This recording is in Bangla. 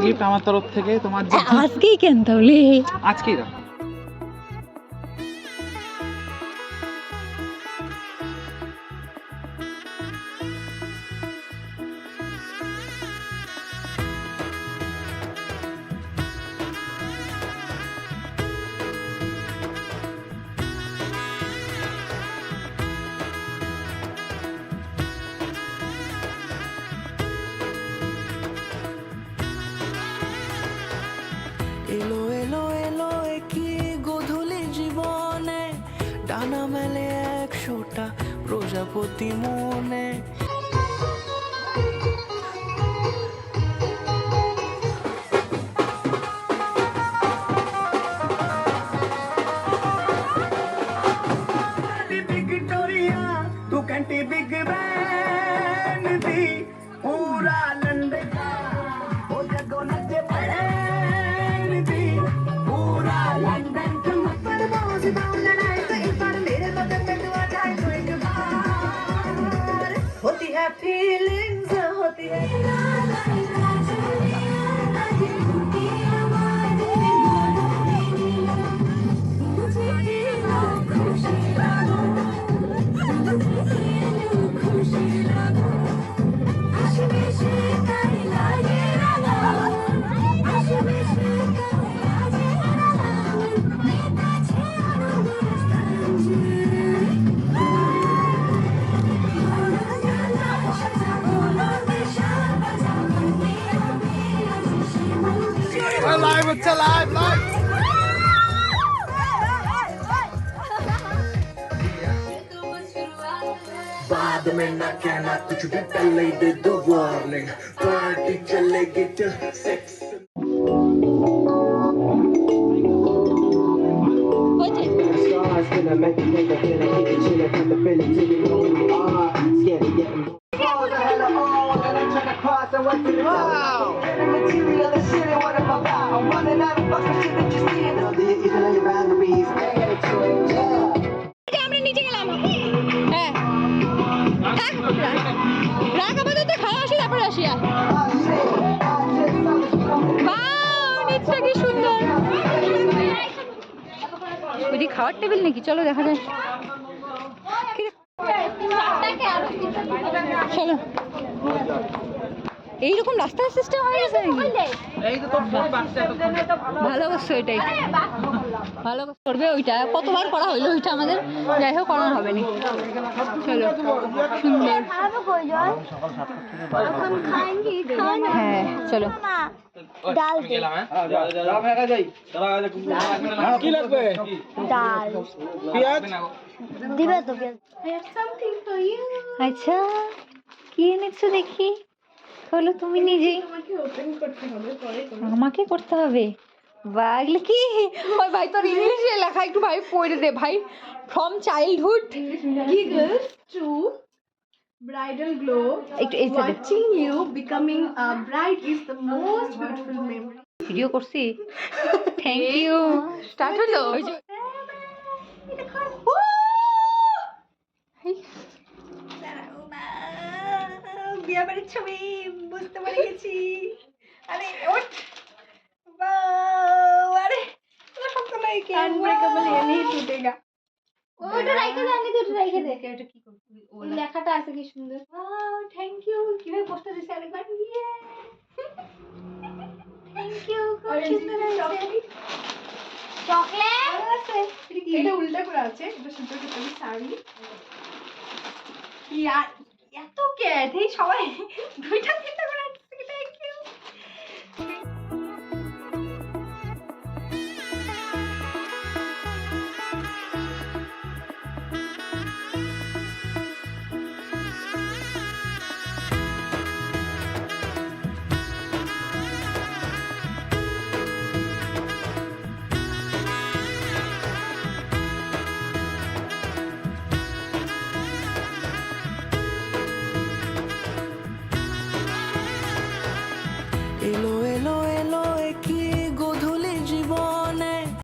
গিফট আমার তরফ থেকে তোমার জন্য। আজকেই কেন তাহলে? আজকেই দাও। এলো এলো এলো কি গোধূলি জীবনে, ডানা মেলে 100টা প্রজাপতি মনে। विक्टोरिया तू कंटी बिग बैन दी पूरा लंदन का ओ जगो नचे बैन दी पूरा लंदन का पर बाज बाउंड नाइट तो एक बार मेरे बदन में तू आ जाए तो एक बार होती है फीलिंग्स होती है লাইভ হচ্ছে, লাইভ লাইভ। बाद में ना कहना कुछ भी पहले ही दे दो वार्निंग, पार्टी चलेगी till 6। Stars gonna make you think of it, I keep it chillin', come to Philly till you know who we are. Scared of getting all the hell on, and I'm trying to cross and what's in the wow. The material is shit, what am I about? I'm running out of fucking shit that you see. Now the hit you feel like your boundaries, I ain't gotta change, yeah. আমরা নিচে গেলাম। হ্যাঁ রাগ আপাতত খাওয়া আসি তারপরে আসি। আর নিচটা কি সুন্দর। ওইটি খাওয়ার টেবিল নাকি? চলো দেখা যায়। চলো এইরকম রাস্তার সিস্টেম হয়ে গেছে নাকি? ভালো অবশ্য এটাই ভালো করবে। ওইটা কতবার করা হইলো, ওইটা আমাদের যাই হোক করানো হবে না। চলো সুন্দর। হ্যাঁ চলো ডাল দে কি লাগবে? ডাল পেঁয়াজ দিবে তো পেঁয়াজ। আচ্ছা কি এনেছো দেখি? হলো তুমি নিজেই আমাকে করতে হবে? বা এগুলো কি? ওই ভাই তোর ইংলিশে লেখা একটু ভাই পড়ে দে ভাই। From childhood Giggles to bridal glow. একটু এই সাইডে Watching you becoming a bride is the most beautiful memory. Video করছি। Thank you. স্টার্ট হলো। বিয়ে বাড়ির ছবি বুঝতে পেরে গেছি। আরে ওঠ আরে শক্ত নাই কি আনব্রেকেবল ये नहीं टूटेगा। ওটা রাইখে দে, আমি তো ওটা রাইখে দে। এটা কি করছিস? এই লেখাটা আছে কি সুন্দর। Thank you. কিভাবে পোস্টার দিছে আরেকবার? ইয়ে থ্যাংক ইউ, খুব আর সুন্দর হয়েছে। চকলেট এটা উল্টা করে আছে। এটা সুন্দর একটা শাড়ি। ইয়ার এত ক্যাট এই সবাই দুইটা তিনটা করে